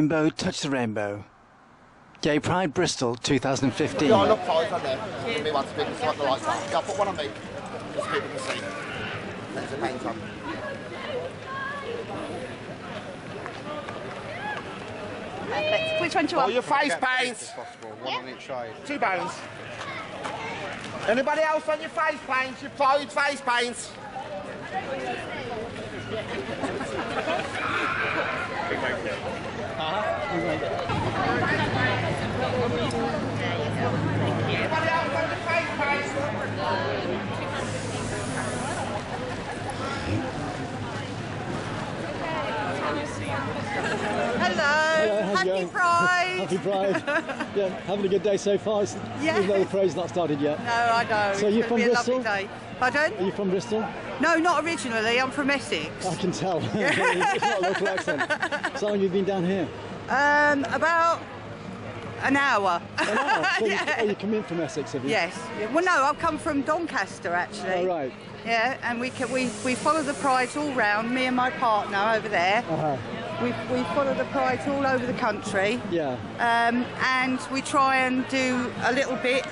rainbow, touch the rainbow. Gay Pride Bristol 2015. Yeah, I love prides on there. Give me one to people like the lights on. Yeah, I'll put one on me, just so people can see. There's a paint on. Which one do you want? Oh, your face paint. One on each side. £2. Anybody else on your face paint? Your pride face paint? Anybody else on your face paint? Hello, happy Pride. Happy Pride. Yeah, having a good day so far. Yeah. Even though the parade's not started yet. No, I know. So you're from Bristol? Pardon? Are you from Bristol? No, not originally. I'm from Essex. I can tell. It's not a local accent. So how long have you been down here? About an hour. An hour? So Yeah. you come in from Essex, have you? Yes. Well, no, I've come from Doncaster actually. Oh, right. Yeah, and we follow the prides all round. Me and my partner over there. We follow the prides all over the country. Yeah. And we try and do a little bit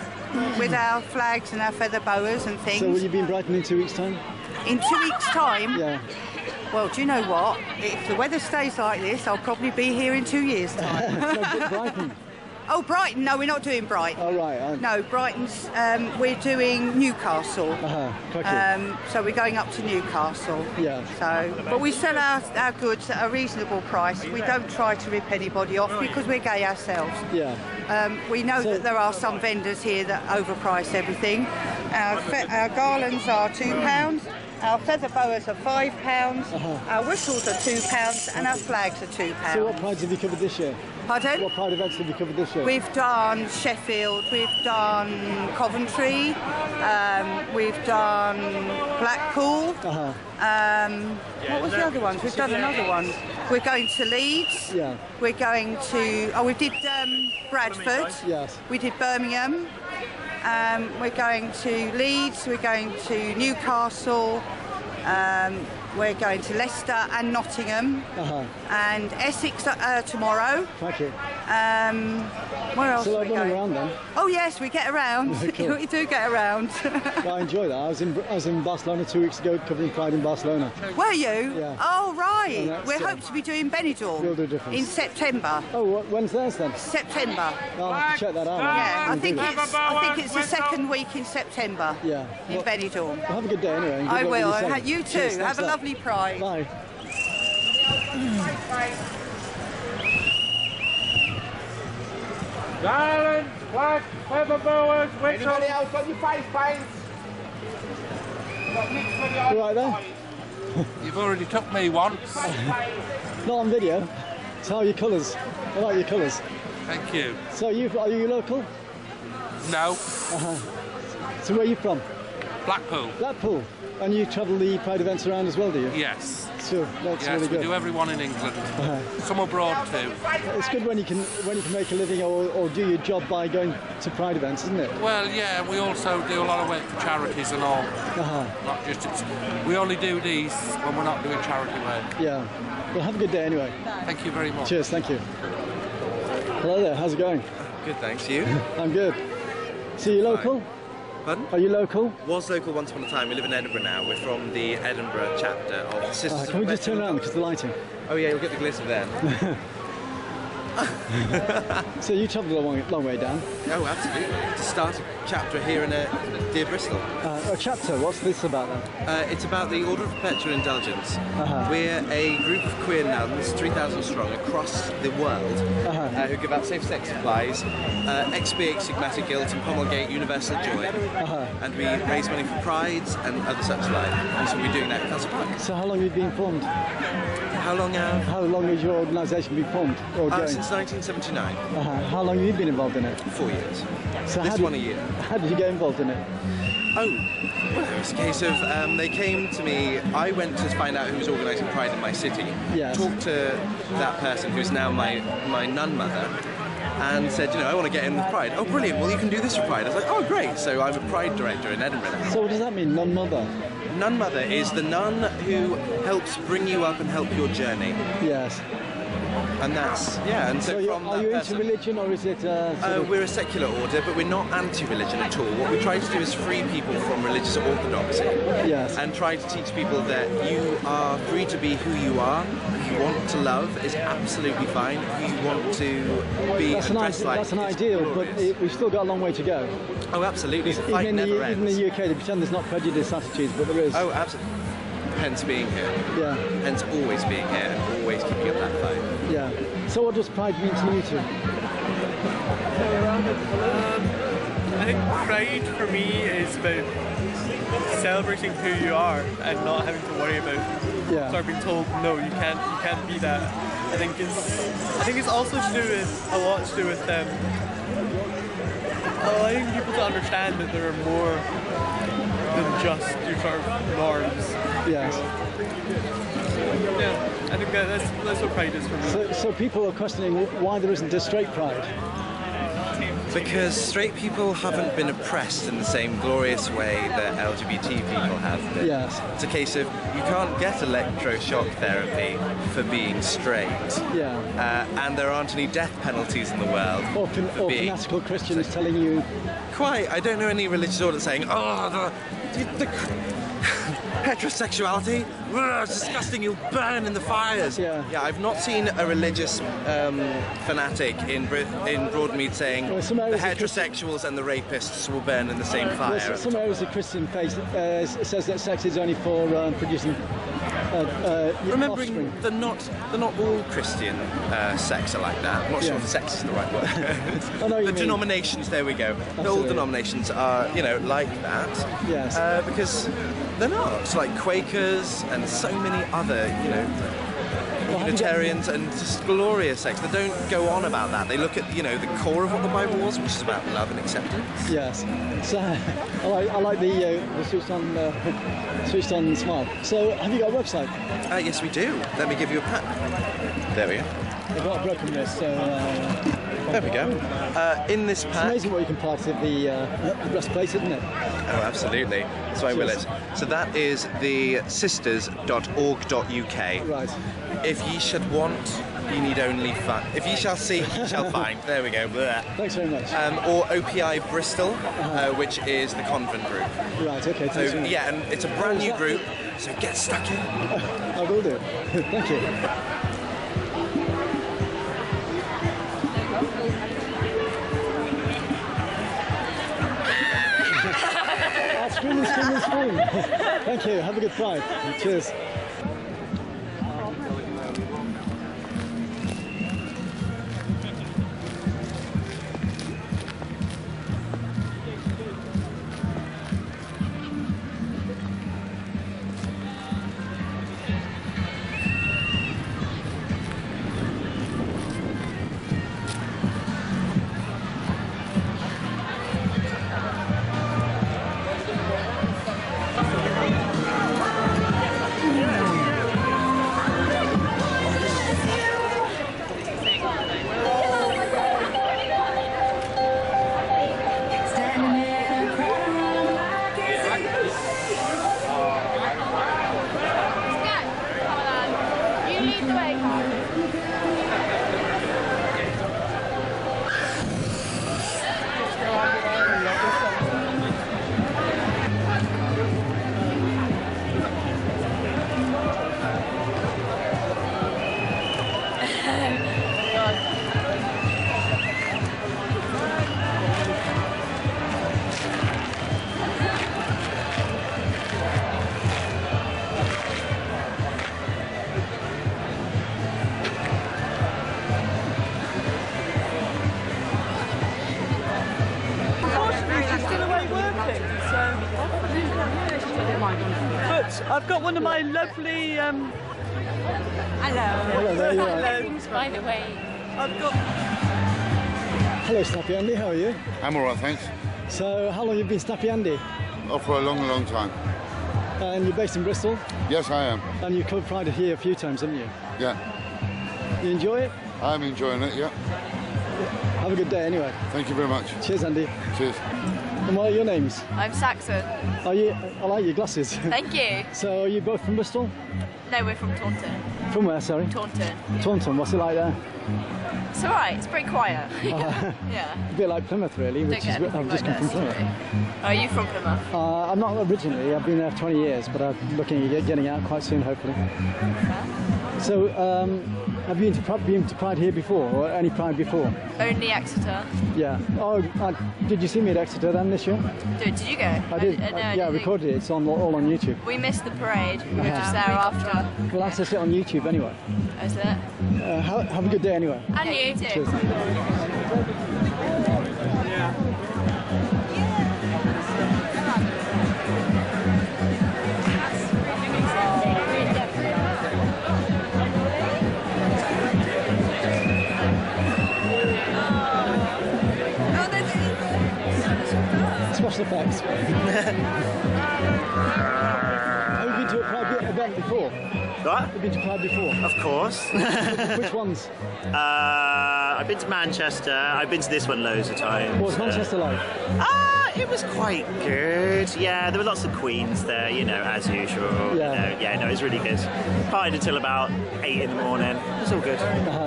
with our flags and our feather boas and things. So will you be in Brighton in 2 weeks' time? In 2 weeks' time? Yeah. Well, do you know what? If the weather stays like this, I'll probably be here in 2 years' time. No, Brighton. Oh, Brighton? No, we're not doing Brighton. Oh, right. No, Brighton's, we're doing Newcastle. So we're going up to Newcastle. Yeah. So, but we sell our goods at a reasonable price. We don't try to rip anybody off because we're gay ourselves. Yeah. We know that there are some vendors here that overprice everything. Our garlands are £2. Our feather boas are £5, our whistles are £2, and our flags are £2. So what prides have you covered this year? Pardon? What pride events have you covered this year? We've done Sheffield, we've done Coventry, we've done Blackpool. What was the other ones? We've done another one. We're going to Leeds. Yeah. We're going to... Oh, we did Bradford. Yes. We did Birmingham. We're going to Leeds, we're going to Newcastle, we're going to Leicester and Nottingham, and Essex tomorrow. Thank you. Where else So are we running going? around then? Oh yes, we get around. Cool. We do get around. Well, I enjoy that. I was in Barcelona 2 weeks ago covering Pride in Barcelona. Were you? Yeah. Oh right. And We that's, hope to be doing Benidorm Real Do Difference. in September. Oh, when's theirs then? September. I'll have to check that out. Yeah, I And think do that. it's the second week in September. Yeah. In Benidorm. Well, have a good day anyway. and good I luck with will. your selling. You too. Cheers, Have thanks a lot. lovely Pride. Bye. Garland, flag, feather boas, whistles. Anybody else on your face paint? You right there? You've already took me once. Not on video. So how are your colours? I like your colours. Thank you. So are you local? No, So where are you from? Blackpool. Blackpool. And you travel the Pride events around as well, do you? Yes. Sure, that's Yes, really we good. do everyone in England. Some abroad too. It's good when you can make a living or do your job by going to Pride events, isn't it? Well, yeah, we also do a lot of work for charities and all. Not just we only do these when we're not doing charity work. Yeah. Well, have a good day anyway. Thank you very much. Cheers, thank you. Hello there, how's it going? Good, thanks. You? I'm good. So you local? Pardon? Are you local? Was local once upon a time. We live in Edinburgh now. We're from the Edinburgh chapter of the Sisters of Can we just turn Perpetual. around because of the lighting? Oh yeah, we'll get the glitter then. So you travelled a long way down. Oh, absolutely. To start a chapter here in dear Bristol. A chapter, what's this about then? It's about the Order of Perpetual Indulgence. We're a group of queer nuns, 3,000 strong, across the world, who give out safe-sex supplies, expiate stigmatic guilt and promulgate universal joy. And we raise money for prides and other such like. And so we're doing that in Castle Park. So how long have you been formed? How long How long has your organisation been formed? Or going? Since 1979. How long have you been involved in it? 4 years. So This one a year. How did you get involved in it? Oh, well, it was a case of they came to me. I went to find out who was organising Pride in my city. Yes. Talked to that person who's now my nun mother, and said, I want to get in with Pride. Oh, brilliant! Well, you can do this for Pride. I was like, oh, great! So I'm a Pride director in Edinburgh now. So what does that mean, nun mother? Nun mother is the nun who helps bring you up and help your journey. Yes. And that's, yeah, and so from are that you person, into religion, or is it... we're a secular order, but we're not anti-religion at all. What we try to do is free people from religious orthodoxy. Yes. And try to teach people that you are free to be who you are. Who you want to love is absolutely fine. Who you want to be addressed like that's an is ideal, glorious. but we've still got a long way to go. Oh, absolutely. The Even fight in never the ends. UK, they pretend there's not prejudice attitudes, but there is. Oh, absolutely. Hence being here. Yeah. Hence always being here and always keeping up that fight. Yeah. So what does pride mean to you two? I think pride for me is about celebrating who you are and not having to worry about sort of being told no, you can't be that. I think it's also to do with a lot to do with allowing people to understand that there are more than just your sort of norms. Yes. Yeah, I think that's what pride is for me. So people are questioning why there isn't a straight pride. Because straight people haven't been oppressed in the same glorious way that LGBT people have been. Yes. It's a case of you can't get electroshock therapy for being straight. Yeah. And there aren't any death penalties in the world. Or being fanatical Christians telling you... Quite. I don't know any religious order saying, oh, the heterosexuality, it's disgusting, you'll burn in the fires. Yeah. Yeah, I've not seen a religious fanatic in Broadmead saying the heterosexuals and the rapists will burn in the same fire. Well, some areas of Christian faith says that sex is only for producing remembering they're not all Christian sects are like that. I'm not sure if sex is the right word. I know the denominations, there we go. Absolutely. All denominations are, like that. Yes. Because they're not. Like Quakers and so many other, Unitarians and just glorious sects. They don't go on about that. They look at, the core of what the Bible was, which is about love and acceptance. Yes. So I like the switched on smile. So have you got a website? Yes, we do. Let me give you a pat. There we go. I've got a broken wrist, so... there we go. In this pack... It's amazing what you can part of the breastplate, isn't it? Oh, absolutely. That's why I will it. So that is the sisters.org.uk. Right. If ye should want, ye need only find. If ye shall seek, ye shall find. There we go. Blah. Thanks very much. Or OPI Bristol, which is the convent group. Right, okay. So, yeah, and it's a brand new group, so get stuck in. I will do. Thank you. Scream. Thank you. Have a good Pride. Cheers. But I've got one of my lovely. Hello. Hello there, you are. Hello. By the way. I've got. Hello, Snappy Andy. How are you? I'm all right, thanks. So, how long have you been Snappy Andy? Oh, for a long, long time. And you're based in Bristol? Yes, I am. And you've covered Pride here a few times, haven't you? Yeah. You enjoy it? I'm enjoying it, yeah. Have a good day anyway. Thank you very much. Cheers, Andy. Cheers. And what are your names? I'm Saxon. Are you? I like your glasses. Thank you. So, are you both from Bristol? No, we're from Taunton. From where, sorry? Taunton. Taunton, what's it like there? It's alright, it's pretty quiet. Yeah. A bit like Plymouth, really, which is I've just come from Plymouth. Are you from Plymouth? I'm not originally, I've been there for 20 years, but I'm looking at getting out quite soon, hopefully. So, have you been to Pride here before, or any Pride before? Only Exeter. Yeah. Oh, did you see me at Exeter then this year? Did you go? I did. I recorded it. It's all on YouTube. We missed the parade. We were just there after. We'll access it on YouTube anyway. Is it? Have a good day anyway. And you too. Cheers. Special effects. Have you been to a Pride event before? What? Have you been to Pride before? Of course. Which ones? I've been to Manchester. I've been to this one loads of times. What was Manchester like? It was quite good. Yeah, there were lots of queens there, you know, as usual. Yeah. It was really good. Partied until about 8 in the morning. It was all good.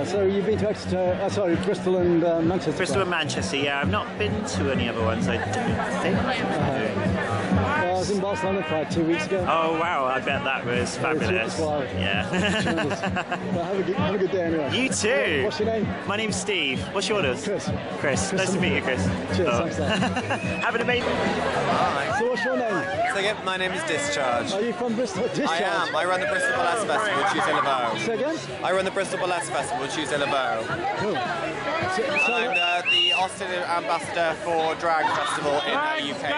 So you've been to Exeter, Bristol and Manchester? Bristol and Manchester, yeah. I've not been to any other ones, I don't think. I was in Barcelona Pride 2 weeks ago. Oh wow, I bet that was fabulous. Yeah. Well, have a good day anyway. You too. What's your name? My name's Steve. What's yours? Chris. Nice to meet you, Chris. Cheers, thanks. Have an amazing... Hi. So what's your name? So again, my name is Discharge. Are you from Bristol? Discharge? I am. I run the Bristol Burlesque Festival, Tuesday LeBeau. Say again? I run the Bristol Burlesque Festival, Tuesday LeBeau. Cool. And I'm the Austin ambassador for Drag Festival in the UK as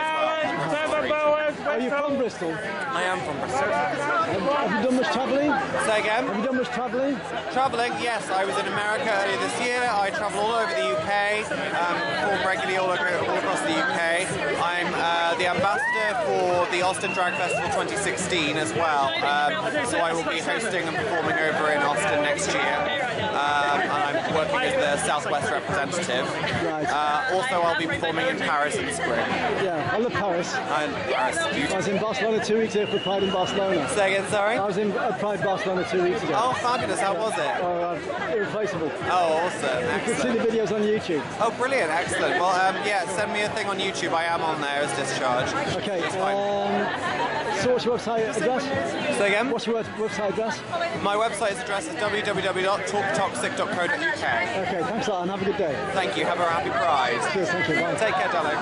well. Are you from Bristol? I am from Bristol. Have you done much travelling? Say again? Have you done much travelling? Travelling, yes. I was in America earlier this year. I travel all over the UK, perform regularly all across the UK. I'm the ambassador for the Austin Drag Festival 2016 as well. So I will be hosting and performing over in Austin next year. And I'm working as the Southwest representative. Right. Also, I'll be performing in Paris in the spring. Yeah, I love Paris. Paris, I was in Barcelona 2 weeks ago for Pride in Barcelona. Say again, sorry? I was in Pride Barcelona 2 weeks ago. Oh, fabulous. How was it? Oh, irreplaceable. Oh, awesome. You can see the videos on YouTube. Oh, brilliant. Excellent. Well, yeah, send me a thing on YouTube. I am on there as Discharge. Okay. So what's your website address? Say again? What's your website address? My website's address is www.talktoxic.co.uk. Okay, thanks a lot and have a good day. Thank you. Have a happy Pride. Cheers, thank you. Bye. Take care, darling.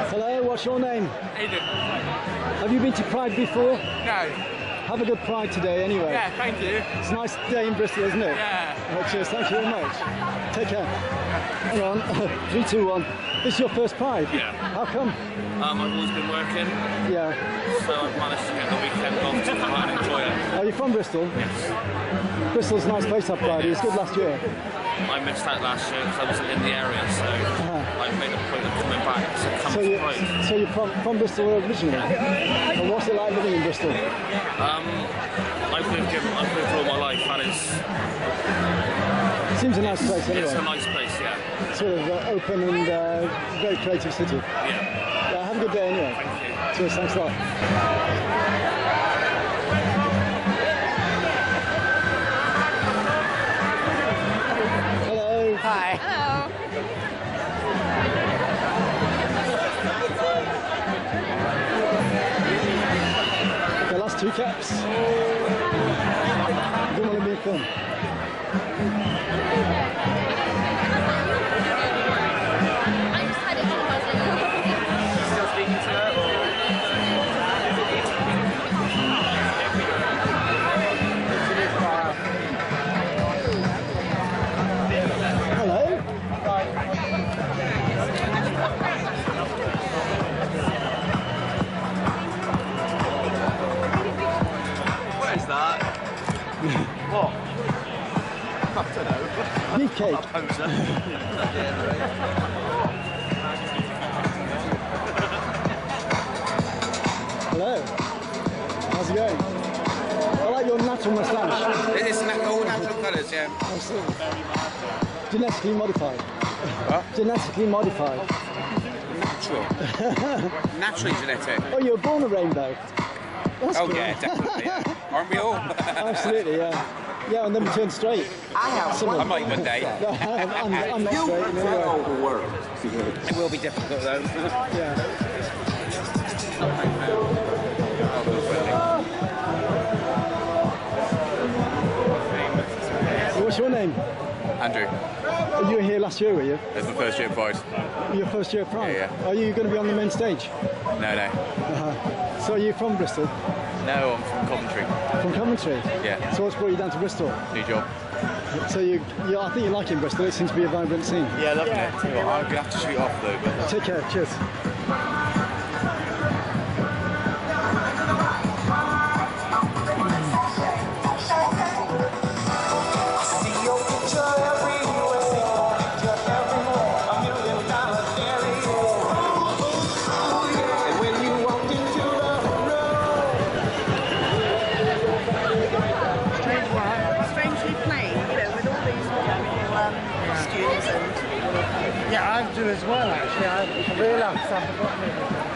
Hello, what's your name? Aidan. Have you been to Pride before? No. Have a good Pride today anyway. Yeah, thank you. It's a nice day in Bristol, isn't it? Yeah. Oh, cheers, thank you very much. Take care. Hang on. 3, 2, 1. This is your first Pride? Yeah. How come? I've always been working. Yeah. So I've managed to get the weekend off to come out and enjoy it. Are you from Bristol? Yes. Bristol's a nice place up Pride. It was good last year. I missed out last year because I wasn't in the area, so I've made a point of coming back to come to Pride. So you're from Bristol originally? And what's it like living in Bristol? I've lived here all my life, and Seems a nice place anyway. It's a nice place, yeah. Sort of open and very creative city. Yeah. Have a good day anyway. Thank you. Cheers, thanks a lot. Hello. Hi. Hello. The last 2 caps. I don't want to be filmed. What? I don't know. Beef cake. Hello. How's it going? I like your natural moustache. It's all natural colours. is, yeah. Absolutely. Genetically modified. What? Genetically modified. Natural. Naturally genetic. Oh, you were born a rainbow. That's oh cool. yeah, definitely. Yeah. Aren't we all? Absolutely, yeah. Yeah, and then we turn straight. I might one day. I'm not straight in any way. It will be difficult though. Yeah. What's your name? Andrew. You were here last year, were you? It's my first year at Pride. Your first year at Pride? Yeah. Are you going to be on the main stage? No. So are you from Bristol? No, I'm from Coventry. From Coventry? Yeah. So what's brought you down to Bristol? New job. So I think you're liking Bristol. It seems to be a vibrant scene. Yeah, loving it. I'm going to have to shoot off though. But... Take care. Cheers. Yeah, I do as well, actually. I realised I've forgotten everything.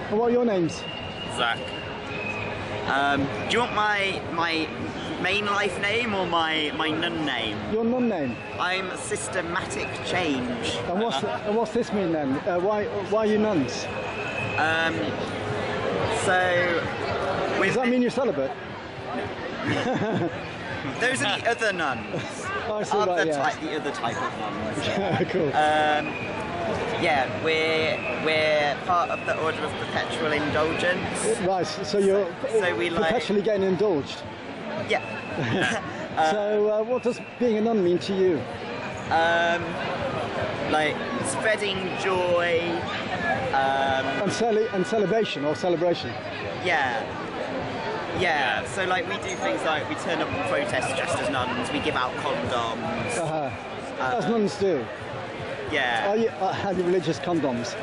And what are your names? Zach. Do you want my main life name or my nun name? Your nun name? I'm Systematic Change. And what's this mean then? Why are you nuns? Does that mean you're celibate? Those are the other nuns. Oh, I see, right, yeah. The other type of nuns. Cool. Yeah, we're part of the Order of Perpetual Indulgence. Right, so you're perpetually getting indulged? Yeah. So what does being a nun mean to you? Like spreading joy. And celebration or celebration? Yeah. Yeah, so like we do things like we turn up and protest dressed as nuns, we give out condoms. As nuns do? Yeah. Are you religious condoms?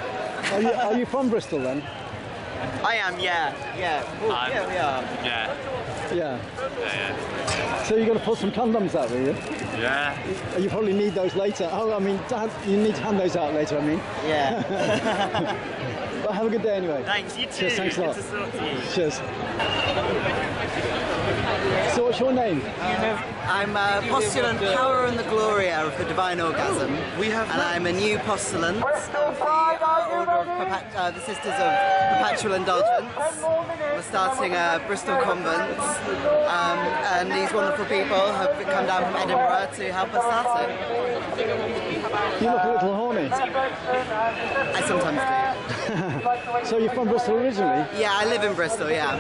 Are you from Bristol then? I am, yeah. Yeah. Well, yeah, we are. Yeah. So you're going to put some condoms out, will you? Yeah. You probably need those later. Oh, I mean, you need to hand those out later, I mean. Yeah. Well, have a good day anyway. Thanks, you too. Cheers, thanks a lot. Good to talk to you. Cheers. So what's your name? I'm a postulant Power and the Gloria of the Divine Orgasm. And I'm a new postulant of the Order of the Sisters of Perpetual Indulgence. We're starting a Bristol convent, and these wonderful people have come down from Edinburgh to help us start it. You look a little horny. I sometimes do. So you're from Bristol originally? Yeah, I live in Bristol, yeah.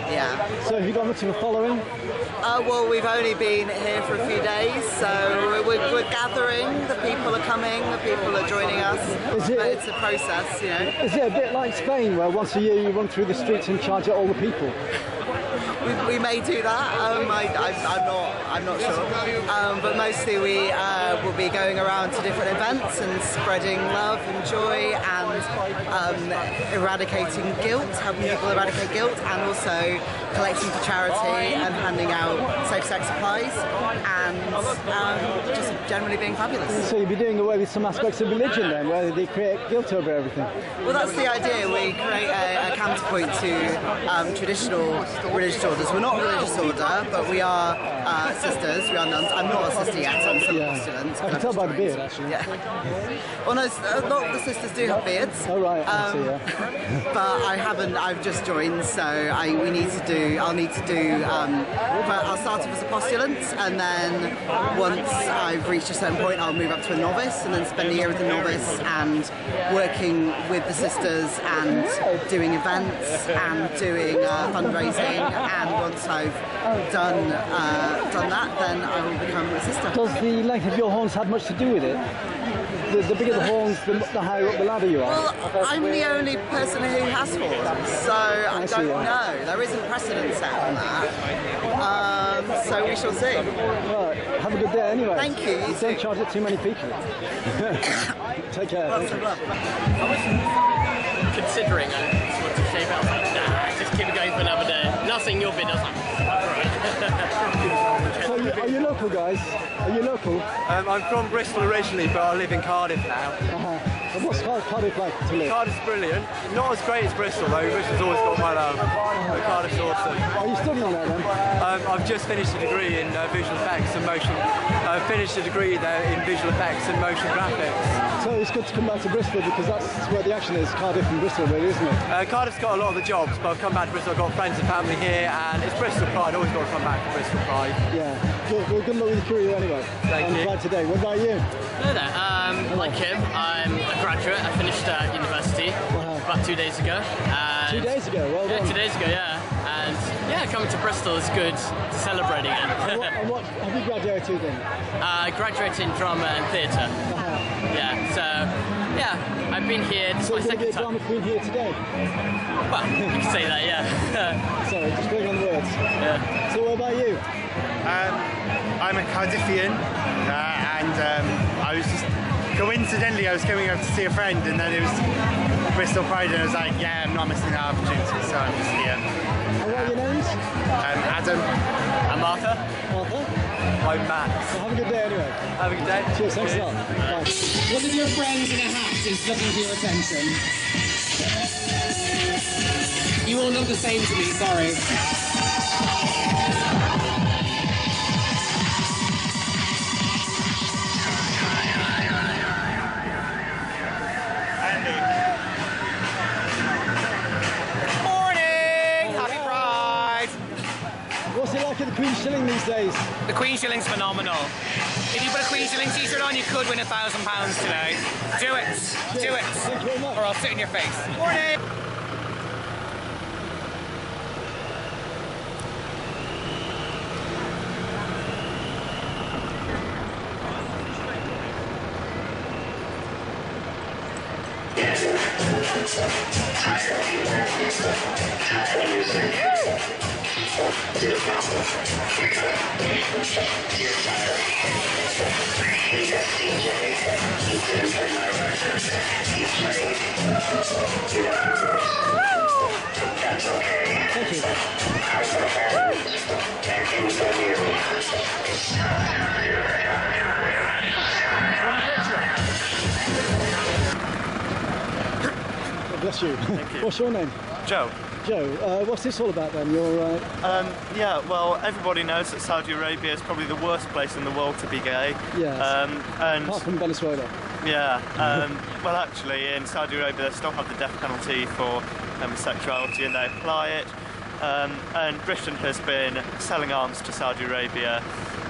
Yeah. So have you got much of a following? Well, we've only been here for a few days, so we're gathering, the people are coming, the people are joining us, but it's a process, you know. Is it a bit like Spain, where once a year you run through the streets and charge at all the people? We may do that. I'm not sure. But mostly we will be going around to different events and spreading love and joy and eradicating guilt, helping people eradicate guilt, and also collecting for charity and handing out safe-sex supplies and just generally being fabulous. So you'll be doing away with some aspects of religion then, where they create guilt over everything? Well, that's the idea. We create a counterpoint to traditional religious orders. We're not a religious order, but we are sisters, we are nuns. I'm not a sister yet, I'm still a postulant. I can tell by the beard, actually. Yeah. Well, no, a lot of the sisters do have beards. afterwards. Oh right, I see, yeah. But I haven't. I've just joined, so I'll need to do. I'll start off as a postulant, and then once I've reached a certain point, I'll move up to a novice, and then spend a year with the novice and working with the sisters and doing events and doing fundraising. And once I've done that, then I will become a sister. Does the length of your horns have much to do with it? The bigger the horns, the higher up the ladder you are. Well, I'm the only person who has horns, so I don't know. There isn't precedent set on that. So we shall see. Right, have a good day anyway. Thank you. You don't charge it too many people. Take care. Lots of love. I was considering to shave out. I was like, nah, just keep it going for another day. Nothing your bid. I was like, so are you local, guys? Are you local? I'm from Bristol originally, but I live in Cardiff now. And what's Cardiff like to live? Cardiff's brilliant. Not as great as Bristol though. Bristol's always got my love. But Cardiff's awesome. Are you studying there then? I've just finished a degree in visual effects and motion. I finished a degree there in visual effects and motion graphics. So it's good to come back to Bristol because that's where the action is. Cardiff and Bristol, really, isn't it? Cardiff's got a lot of the jobs, but I've come back to Bristol. I've got friends and family here, and it's Bristol pride. Always got to come back to Bristol pride. Yeah. Well, good luck with your career anyway. Thank you. Glad today. What about you? Hello there. Like Kim, I'm a graduate. I finished university about 2 days ago. 2 days ago? Well done. 2 days ago, yeah. And yeah, coming to Bristol is good to celebrate again. and what have you graduated in? I graduated in drama and theatre. Yeah, so yeah, I've been here. This is my second time. Drama queen here today? Well, you can say that, yeah. Sorry, just playing on the words. Yeah. So what about you? I'm a Cardiffian, and I was just coincidentally I was coming up to see a friend, and then it was Bristol Pride, and I was like, yeah, I'm not missing that opportunity, so I'm just here. And what are your names? Adam. I'm Martha. Martha? I'm Matt. So have a good day anyway. Have a good day. Cheers, thanks a lot. Bye. One of your friends in a hat is looking for your attention. You all look the same to me, sorry. What's it like at the Queen's Shilling these days? The Queen's Shilling's phenomenal. If you put a Queen's Shilling t-shirt on, you could win £1,000 today. Do it. Do it. Thank you very much. Or I'll sit in your face. Morning. Thank you. Bless you. Thank you. What's your name? Joe. Joe, what's this all about then? You're, yeah, well, everybody knows that Saudi Arabia is probably the worst place in the world to be gay. Yes. And apart from Venezuela. Yeah. Well, actually, in Saudi Arabia, they still have the death penalty for homosexuality, and they apply it. And Britain has been selling arms to Saudi Arabia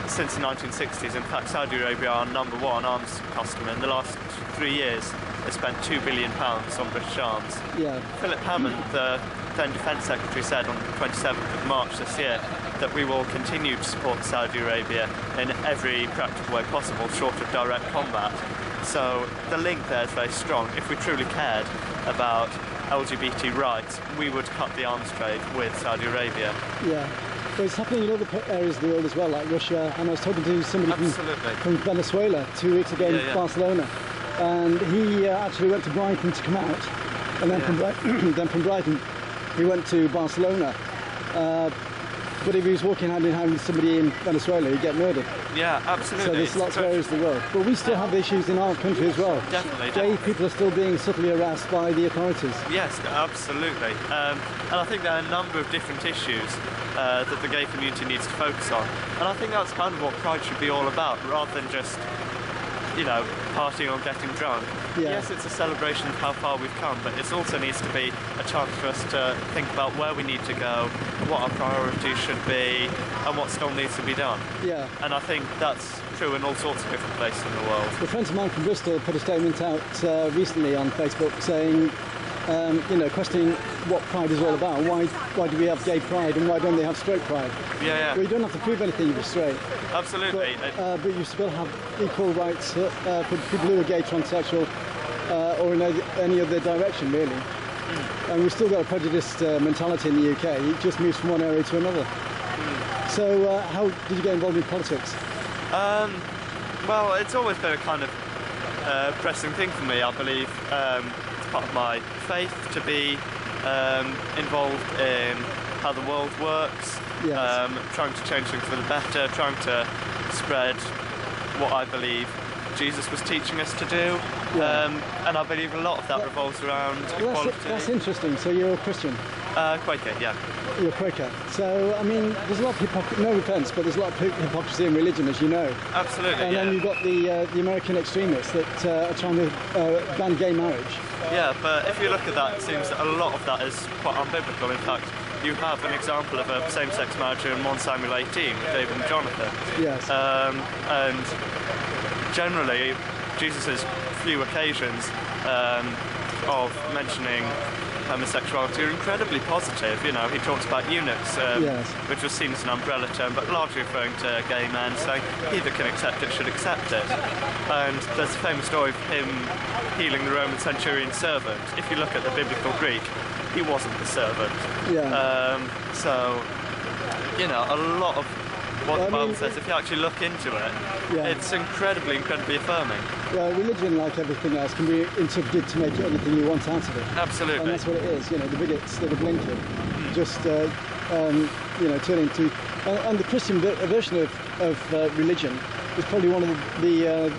since the 1960s. In fact, Saudi Arabia are #1 arms customer. In the last 3 years, they spent £2 billion on British arms. Yeah. Philip Hammond, the then Defence Secretary, said on the 27th of March this year that we will continue to support Saudi Arabia in every practical way possible, short of direct combat. So the link there is very strong. If we truly cared about LGBT rights, we would cut the arms trade with Saudi Arabia. Yeah. But it's happening in other areas of the world as well, like Russia, and I was talking to somebody from Venezuela 2 weeks ago in Barcelona, and he actually went to Brighton to come out, and then, from Brighton he went to Barcelona, but if he was walking hand in hand with somebody in Venezuela, he'd get murdered. Yeah, absolutely. So there's lots of areas of the world. But we still have issues in our country as well. Definitely. Gay people are still being subtly harassed by the authorities. Yes, absolutely. And I think there are a number of different issues that the gay community needs to focus on. And I think that's kind of what Pride should be all about, rather than just you know, partying or getting drunk. Yeah. Yes, it's a celebration of how far we've come, but it also needs to be a chance for us to think about where we need to go, what our priorities should be, and what still needs to be done. Yeah. And I think that's true in all sorts of different places in the world. The friends of mine from Bristol put a statement out recently on Facebook saying, you know, questioning what Pride is all about. Why do we have gay Pride and why don't they have straight Pride? Yeah, yeah. Well, you don't have to prove anything if you're straight. Absolutely. But you still have equal rights for people who are gay, transsexual, or in any other direction, really. And we've still got a prejudiced mentality in the UK. It just moves from one area to another. So how did you get involved in politics? Well, it's always been a kind of pressing thing for me, I believe. It's part of my faith to be involved in how the world works, yes. Trying to change things for the better, trying to spread what I believe Jesus was teaching us to do. Yeah. And I believe a lot of that revolves around equality. That's interesting. So you're a Christian? Quaker, yeah. You're a Quaker. So, I mean, there's a lot of hypocrisy, no offence, but there's a lot of hypocrisy in religion, as you know. Absolutely, and then you've got the American extremists that are trying to ban gay marriage. Yeah, but if you look at that, it seems that a lot of that is quite unbiblical. In fact, you have an example of a same-sex marriage in 1 Samuel 18 with David and Jonathan. Yes. And generally, Jesus' few occasions of mentioning homosexuality are incredibly positive. You know, he talks about eunuchs, yes. which was seen as an umbrella term, but largely referring to gay men, saying he that can accept it should accept it. And there's a famous story of him healing the Roman centurion's servant. If you look at the biblical Greek, he wasn't the servant. Yeah. So, you know, a lot of what the Bible says, if you actually look into it, it's incredibly affirming. Well, religion, like everything else, can be interpreted to make anything you want out of it. Absolutely. And that's what it is. You know, the bigots that are blinking, just you know, turning to, and the Christian version of religion is probably one of the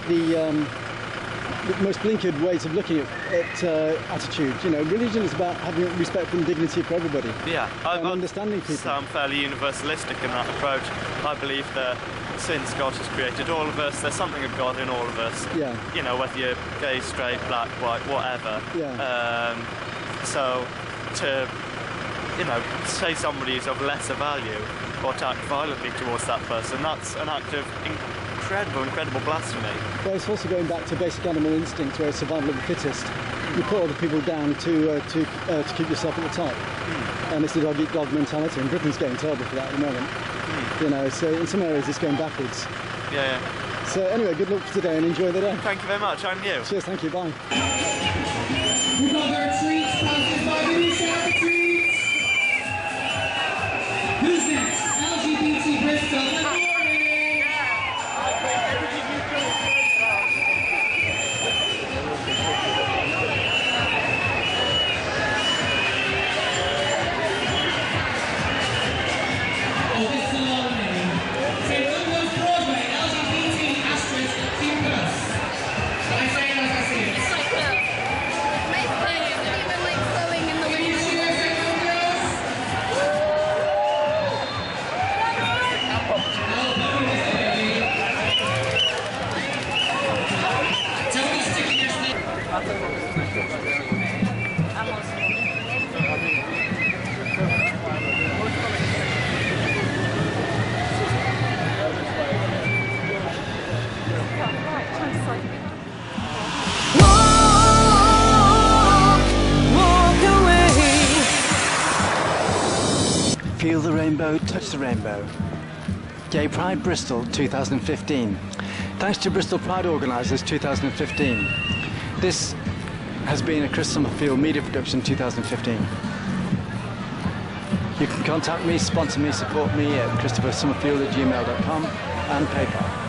most blinkered ways of looking at attitude. You know, religion is about having respect and dignity for everybody. Yeah, and understanding people. I'm fairly universalistic in that approach. I believe that since God has created all of us, there's something of God in all of us. Yeah. You know, whether you're gay, straight, black, white, whatever. Yeah. So to, you know, say somebody is of lesser value or to act violently towards that person, that's an act of incredible blasphemy. Well, it's also going back to basic animal instinct, where it's survival of the fittest. You put other people down to keep yourself at the top. And it's the dog-eat-dog mentality, and Britain's getting terrible for that at the moment. You know, so in some areas it's going backwards. Yeah. So anyway, good luck for today and enjoy the day. Thank you very much, and you. Cheers, thank you, bye. We've got our treats, sponsored by Who's Got the Treats? Who's next? LGBT Bristol. Good morning. Feel the rainbow, touch the rainbow. Gay Pride Bristol 2015. Thanks to Bristol Pride organisers 2015. This has been a Chris Summerfield Media production 2015. You can contact me, sponsor me, support me at christophersummerfield@gmail.com and PayPal.